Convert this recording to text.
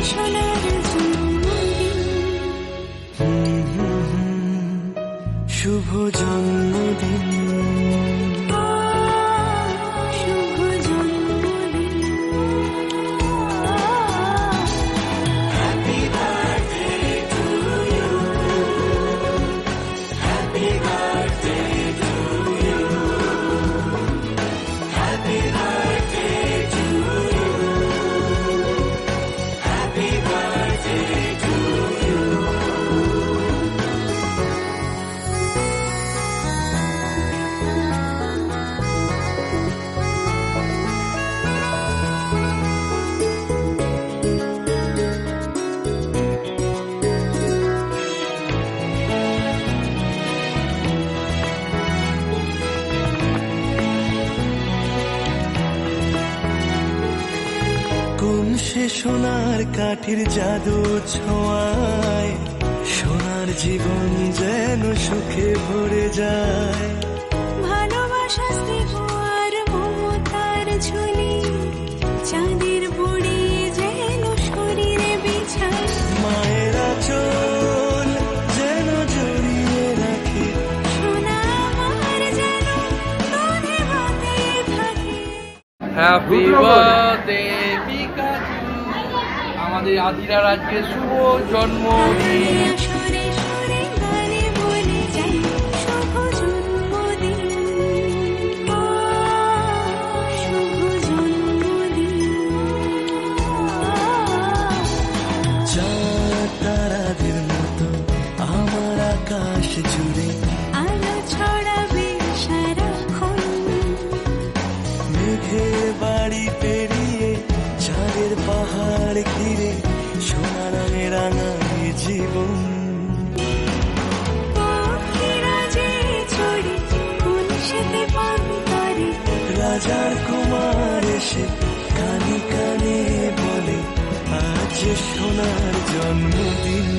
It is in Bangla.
সোনার জন্মদিন। শুভ জন্মদিন, শুভ জন্মদিন। Happy birthday to you, happy birthday to you, happy birthday to you, happy birthday to you. কোন সে সোনার কাঠির জাদু ছোঁয়ায় সোনার জীবন যেন সুখে ভরে যায়। ভালোবাসা স্নেহ আর মমতার ঝুলি চাঁদের বুড়ি যেন শরীরে বিছায়। মায়ের আঁচল যেন জড়িয়ে রাখে, সোনা আমার যেন দুধে ভাতে থাকে। হ্যাপি বার্থডে পিকাচু, আমাদের আদিরার আজকে শুভ জন্মদিন। সুরে সুরে গানে বলে যাই শুভ জন্মদিন, শুভ জন্মদিন। চাঁদ তারাদের মতো আমার আকাশ জুড়ে আলো ছড়াবে সারাক্ষণ। মেঘের বাড়ি পেরিয়ে চাঁদের পাহাড় ঘিরে সোনা রঙে রাঙায় জীবন। পাখিরা যে ছড়ে কোন সেতে পান করে, রাজার কুমার এসে কানে কানে বলে আজ সোনার জন্মদিন।